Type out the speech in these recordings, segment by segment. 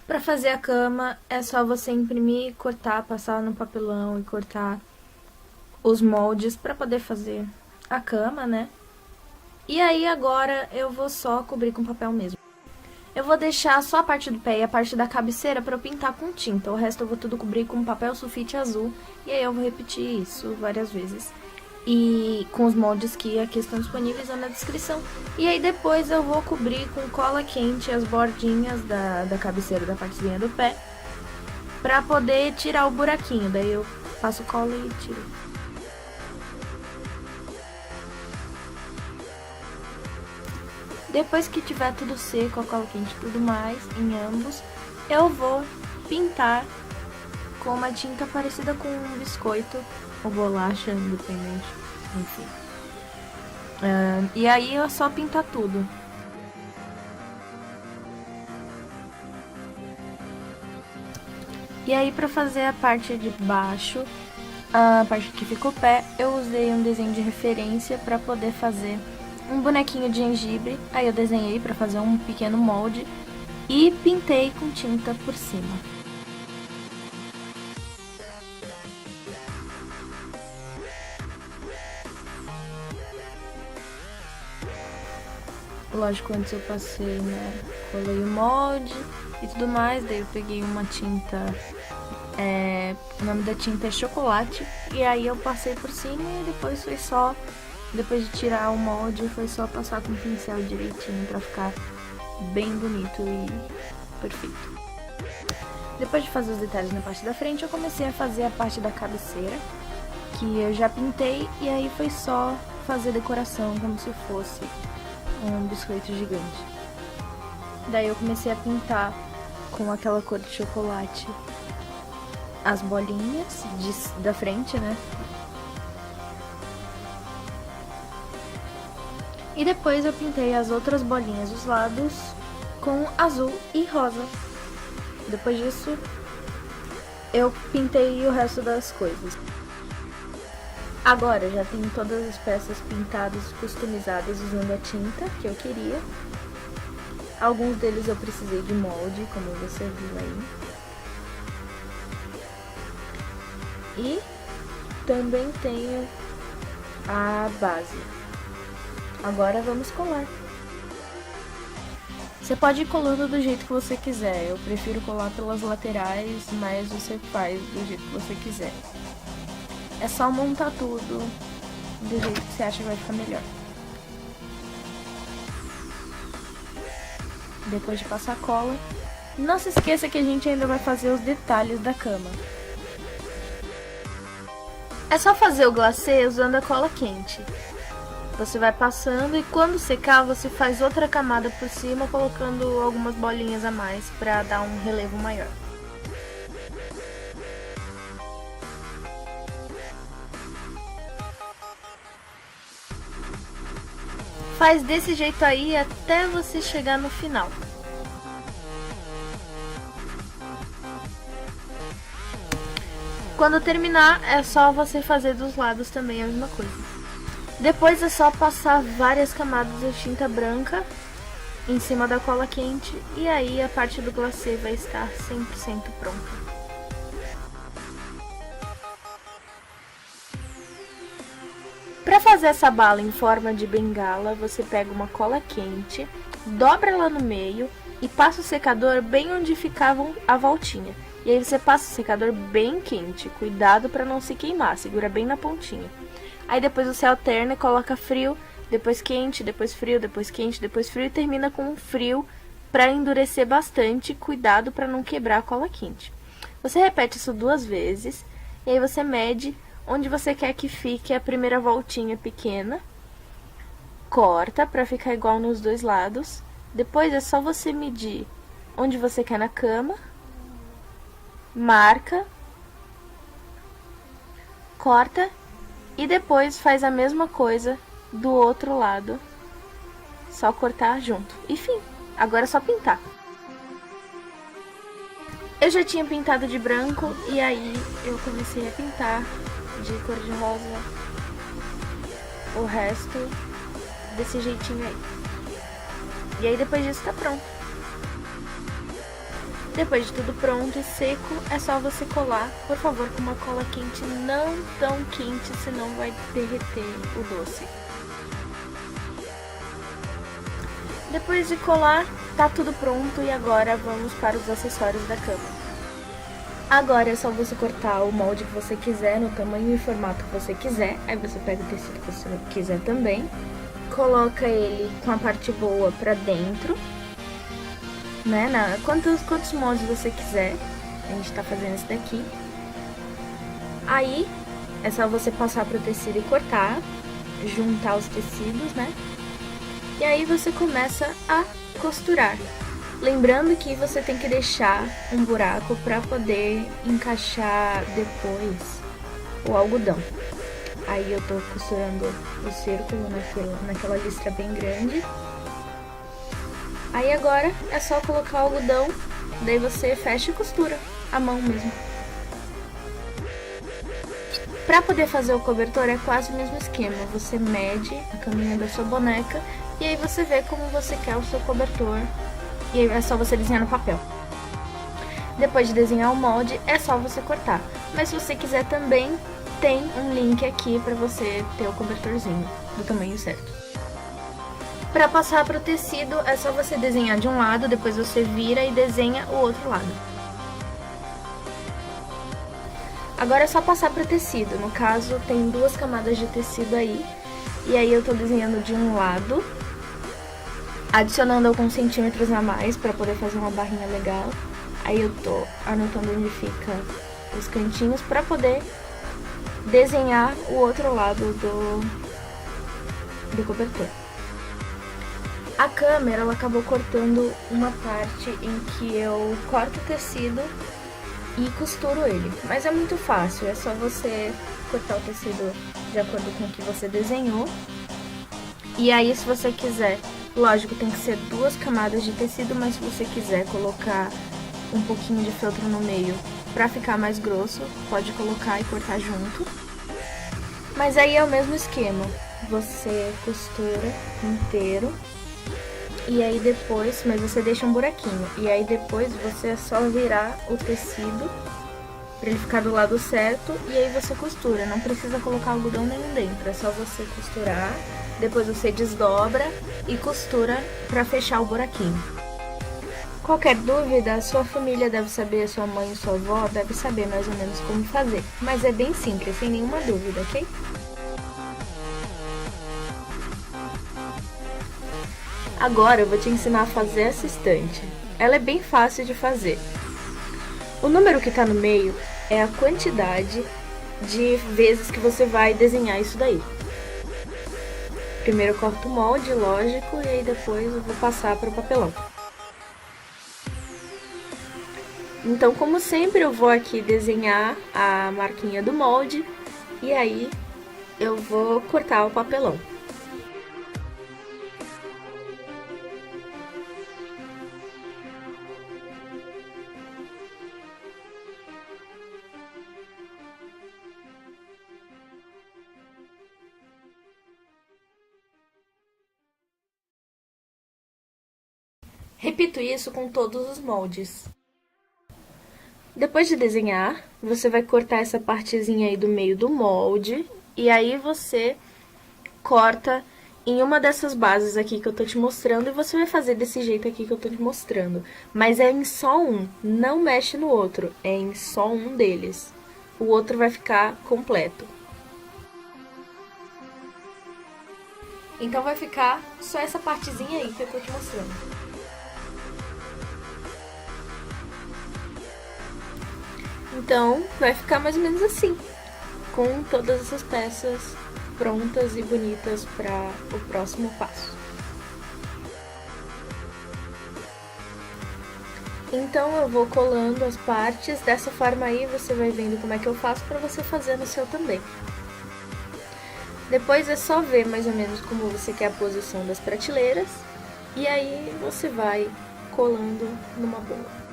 Pra fazer a cama, é só você imprimir, cortar, passar no papelão e cortar os moldes pra poder fazer a cama, né? E aí agora eu vou só cobrir com papel mesmo. Eu vou deixar só a parte do pé e a parte da cabeceira pra eu pintar com tinta. O resto eu vou tudo cobrir com papel sulfite azul. E aí eu vou repetir isso várias vezes. E com os moldes que aqui estão disponíveis na descrição. E aí depois eu vou cobrir com cola quente as bordinhas da cabeceira da partezinha do pé. Pra poder tirar o buraquinho. Daí eu passo cola e tiro. Depois que tiver tudo seco, a cola quente e tudo mais, em ambos, eu vou pintar com uma tinta parecida com um biscoito ou bolacha, independente, enfim. E aí é só pintar tudo. E aí pra fazer a parte de baixo, a parte que fica o pé, eu usei um desenho de referência pra poder fazer um bonequinho de gengibre. Aí eu desenhei pra fazer um pequeno molde e pintei com tinta por cima. Lógico, antes eu passei, né, colei o molde e tudo mais, daí eu peguei uma tinta, o nome da tinta é chocolate, e aí eu passei por cima e depois foi só, depois de tirar o molde, foi só passar com o pincel direitinho pra ficar bem bonito e perfeito. Depois de fazer os detalhes na parte da frente, eu comecei a fazer a parte da cabeceira, que eu já pintei, e aí foi só fazer decoração como se fosse um biscoito gigante. Daí eu comecei a pintar com aquela cor de chocolate as bolinhas da frente, né? E depois eu pintei as outras bolinhas dos lados com azul e rosa. Depois disso, eu pintei o resto das coisas. Agora já tenho todas as peças pintadas, customizadas usando a tinta que eu queria. Alguns deles eu precisei de molde, como você viu aí. E também tenho a base. Agora vamos colar. Você pode ir colando do jeito que você quiser. Eu prefiro colar pelas laterais, mas você faz do jeito que você quiser. É só montar tudo do jeito que você acha que vai ficar melhor. Depois de passar a cola, não se esqueça que a gente ainda vai fazer os detalhes da cama. É só fazer o glacê usando a cola quente. Você vai passando e quando secar você faz outra camada por cima, colocando algumas bolinhas a mais para dar um relevo maior. Faz desse jeito aí até você chegar no final. Quando terminar, é só você fazer dos lados também a mesma coisa. Depois é só passar várias camadas de tinta branca em cima da cola quente e aí a parte do glacê vai estar 100% pronta. Para fazer essa bala em forma de bengala, você pega uma cola quente, dobra ela no meio e passa o secador bem onde ficava a voltinha. E aí você passa o secador bem quente, cuidado para não se queimar, segura bem na pontinha. Aí depois você alterna e coloca frio, depois quente, depois frio, depois quente, depois frio e termina com um frio para endurecer bastante, cuidado para não quebrar a cola quente. Você repete isso 2 vezes e aí você mede onde você quer que fique a primeira voltinha pequena, corta para ficar igual nos 2 lados. Depois é só você medir onde você quer na cama, marca, corta e depois faz a mesma coisa do outro lado, só cortar junto. Enfim, agora é só pintar. Eu já tinha pintado de branco e aí eu comecei a pintar de cor de rosa o resto desse jeitinho aí. E aí depois disso tá pronto. Depois de tudo pronto e seco, é só você colar, por favor, com uma cola quente, não tão quente, senão vai derreter o doce. Depois de colar, tá tudo pronto e agora vamos para os acessórios da cama. Agora é só você cortar o molde que você quiser, no tamanho e formato que você quiser. Aí você pega o tecido que você quiser também. Coloca ele com a parte boa pra dentro, né? Quantos moldes você quiser. A gente tá fazendo esse daqui. Aí é só você passar pro tecido e cortar, juntar os tecidos, né? E aí você começa a costurar. Lembrando que você tem que deixar um buraco para poder encaixar depois o algodão. Aí eu tô costurando o círculo naquela listra bem grande. Aí agora é só colocar o algodão, daí você fecha e costura, a mão mesmo. Para poder fazer o cobertor é quase o mesmo esquema, você mede a caminha da sua boneca e aí você vê como você quer o seu cobertor. E aí é só você desenhar no papel. Depois de desenhar o molde, é só você cortar. Mas se você quiser também, tem um link aqui para você ter o cobertorzinho do tamanho certo. Para passar para o tecido, é só você desenhar de um lado, depois você vira e desenha o outro lado. Agora é só passar para o tecido. No caso, tem 2 camadas de tecido aí. E aí eu tô desenhando de um lado, adicionando alguns centímetros a mais para poder fazer uma barrinha legal. Aí eu tô anotando onde fica os cantinhos para poder desenhar o outro lado do cobertor. A câmera, ela acabou cortando uma parte em que eu corto o tecido e costuro ele. Mas é muito fácil, é só você cortar o tecido de acordo com o que você desenhou. E aí, se você quiser, lógico, tem que ser 2 camadas de tecido, mas se você quiser colocar um pouquinho de feltro no meio pra ficar mais grosso, pode colocar e cortar junto. Mas aí é o mesmo esquema, você costura inteiro e aí depois, mas você deixa um buraquinho, e aí depois você é só virar o tecido pra ele ficar do lado certo e aí você costura, não precisa colocar algodão nenhum dentro, é só você costurar. Depois você desdobra e costura para fechar o buraquinho. Qualquer dúvida, sua família deve saber, sua mãe e sua avó deve saber mais ou menos como fazer. Mas é bem simples, sem nenhuma dúvida, ok? Agora eu vou te ensinar a fazer essa estante. Ela é bem fácil de fazer. O número que está no meio é a quantidade de vezes que você vai desenhar isso daí. Primeiro eu corto o molde, lógico, e aí depois eu vou passar para o papelão. Então, como sempre, eu vou aqui desenhar a marquinha do molde e aí eu vou cortar o papelão. Repito isso com todos os moldes. Depois de desenhar, você vai cortar essa partezinha aí do meio do molde e aí você corta em uma dessas bases aqui que eu tô te mostrando e você vai fazer desse jeito aqui que eu tô te mostrando. Mas é em só um, não mexe no outro, é em só um deles. O outro vai ficar completo. Então vai ficar só essa partezinha aí que eu tô te mostrando. Então, vai ficar mais ou menos assim, com todas essas peças prontas e bonitas para o próximo passo. Então, eu vou colando as partes, dessa forma aí você vai vendo como é que eu faço para você fazer no seu também. Depois é só ver mais ou menos como você quer a posição das prateleiras, e aí você vai colando numa boa.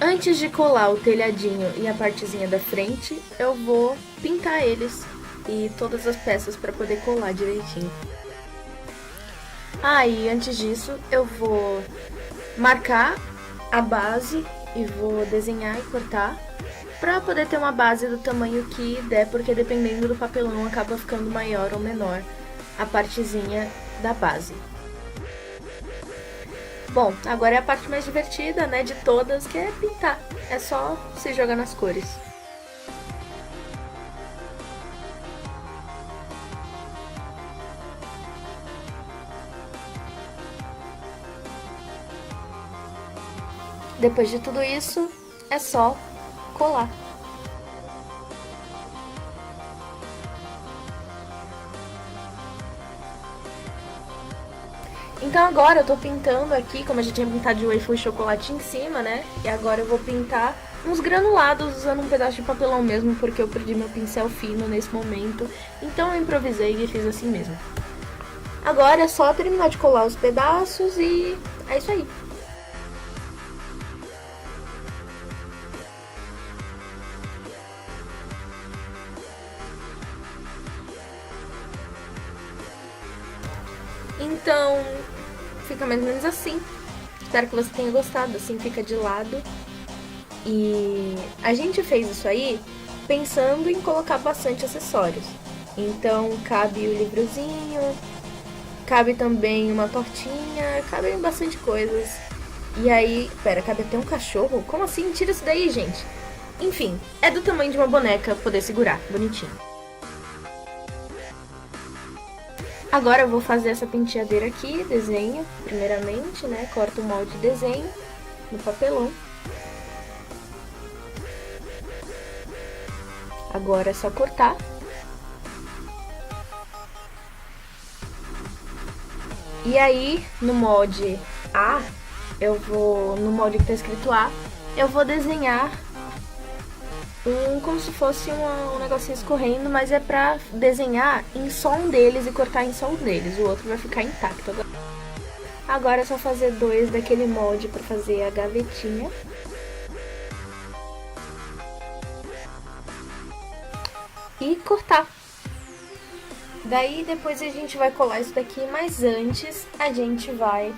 Antes de colar o telhadinho e a partezinha da frente, eu vou pintar eles e todas as peças para poder colar direitinho. E antes disso eu vou marcar a base e vou desenhar e cortar para poder ter uma base do tamanho que der, porque dependendo do papelão acaba ficando maior ou menor a partezinha da base. Bom, agora é a parte mais divertida, né, de todas, que é pintar. É só se jogar nas cores. Depois de tudo isso, é só colar. Então agora eu tô pintando aqui, como eu já tinha pintado de waffle e chocolate em cima, né? E agora eu vou pintar uns granulados usando um pedaço de papelão mesmo, porque eu perdi meu pincel fino nesse momento. Então eu improvisei e fiz assim mesmo. Agora é só terminar de colar os pedaços e é isso aí. Então, fica mais ou menos assim. Espero que você tenha gostado, assim fica de lado. E a gente fez isso aí pensando em colocar bastante acessórios. Então, cabe o livrozinho, cabe também uma tortinha, cabe bastante coisas. E aí, cabe até um cachorro? Como assim? Tira isso daí, gente. Enfim, é do tamanho de uma boneca poder segurar, bonitinho. Agora eu vou fazer essa penteadeira aqui, desenho, primeiramente, né? Corto o molde de desenho no papelão. Agora é só cortar. E aí, no molde A, no molde que tá escrito A, eu vou desenhar como se fosse um negocinho escorrendo, mas é pra desenhar em só um deles e cortar em só um deles, o outro vai ficar intacto. Agora é só fazer 2 daquele molde pra fazer a gavetinha. E cortar. Daí depois a gente vai colar isso daqui, mas antes a gente vai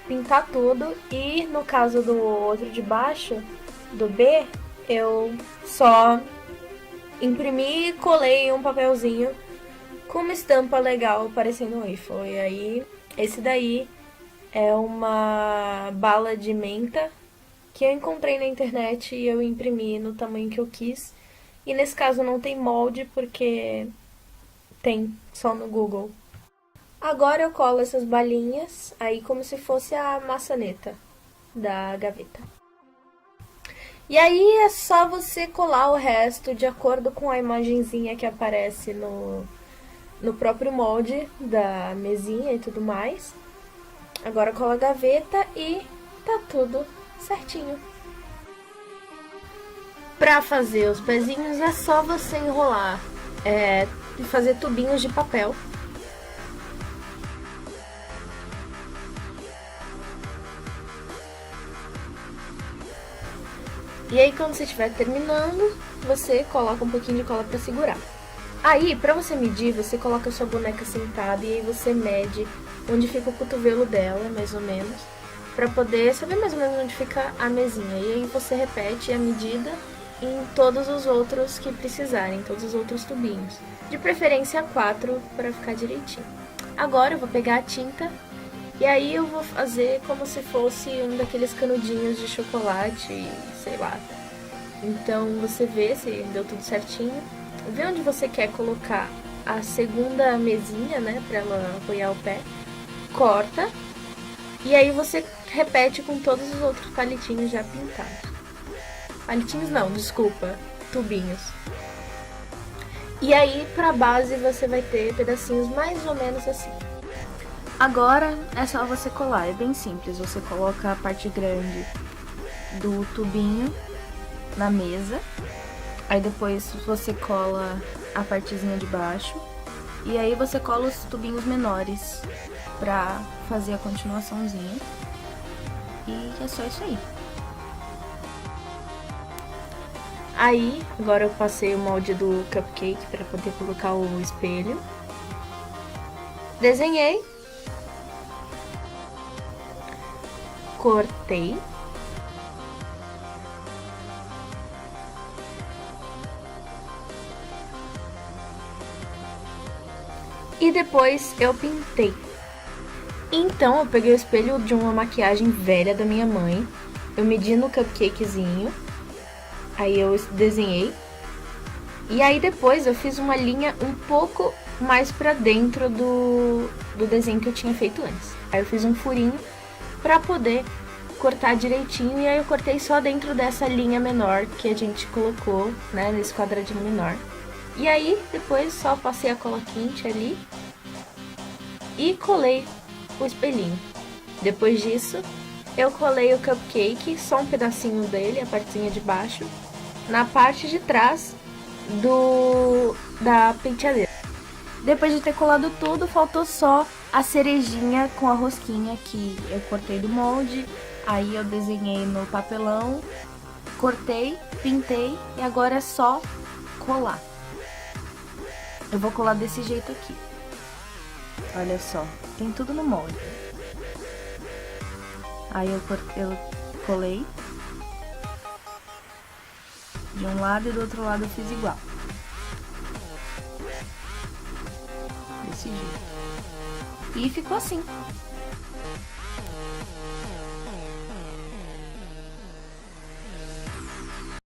pintar tudo. E no caso do outro de baixo, do B, eu só imprimi e colei um papelzinho com uma estampa legal parecendo um waffle. E aí, esse daí é uma bala de menta que eu encontrei na internet e eu imprimi no tamanho que eu quis. E nesse caso não tem molde porque tem só no Google. Agora eu colo essas balinhas aí como se fosse a maçaneta da gaveta. E aí é só você colar o resto de acordo com a imagenzinha que aparece no próprio molde da mesinha e tudo mais. Agora cola a gaveta e tá tudo certinho. Pra fazer os pezinhos é só você enrolar e fazer tubinhos de papel. E aí quando você estiver terminando, você coloca um pouquinho de cola pra segurar. Aí, pra você medir, você coloca a sua boneca sentada e aí você mede onde fica o cotovelo dela, mais ou menos, pra poder saber mais ou menos onde fica a mesinha. E aí você repete a medida em todos os outros que precisarem, todos os outros tubinhos. De preferência 4 para ficar direitinho. Agora eu vou pegar a tinta e aí eu vou fazer como se fosse um daqueles canudinhos de chocolate, sei lá. Então você vê se deu tudo certinho. Vê onde você quer colocar a segunda mesinha, né, pra ela apoiar o pé. Corta. E aí você repete com todos os outros palitinhos já pintados. Palitinhos não, desculpa, tubinhos. E aí pra base você vai ter pedacinhos mais ou menos assim. Agora é só você colar, é bem simples. Você coloca a parte grande do tubinho na mesa. Aí depois você cola a partezinha de baixo. E aí você cola os tubinhos menores pra fazer a continuaçãozinha. E é só isso aí. Aí, agora eu passei o molde do cupcake para poder colocar o espelho. Desenhei. Cortei. E depois eu pintei. Então eu peguei o espelho de uma maquiagem velha da minha mãe. Eu medi no cupcakezinho. Aí eu desenhei. E aí depois eu fiz uma linha um pouco mais pra dentro do desenho que eu tinha feito antes. Aí eu fiz um furinho pra poder cortar direitinho. E aí eu cortei só dentro dessa linha menor que a gente colocou, né, nesse quadradinho menor. E aí depois só passei a cola quente ali e colei o espelhinho. Depois disso eu colei o cupcake, só um pedacinho dele, a partezinha de baixo, na parte de trás da penteadeira. Depois de ter colado tudo, faltou só a cerejinha com a rosquinha que eu cortei do molde. Aí eu desenhei no papelão, cortei, pintei e agora é só colar. Eu vou colar desse jeito aqui. Olha só, tem tudo no molde. Aí eu colei. De um lado e do outro lado eu fiz igual. Desse jeito. E ficou assim.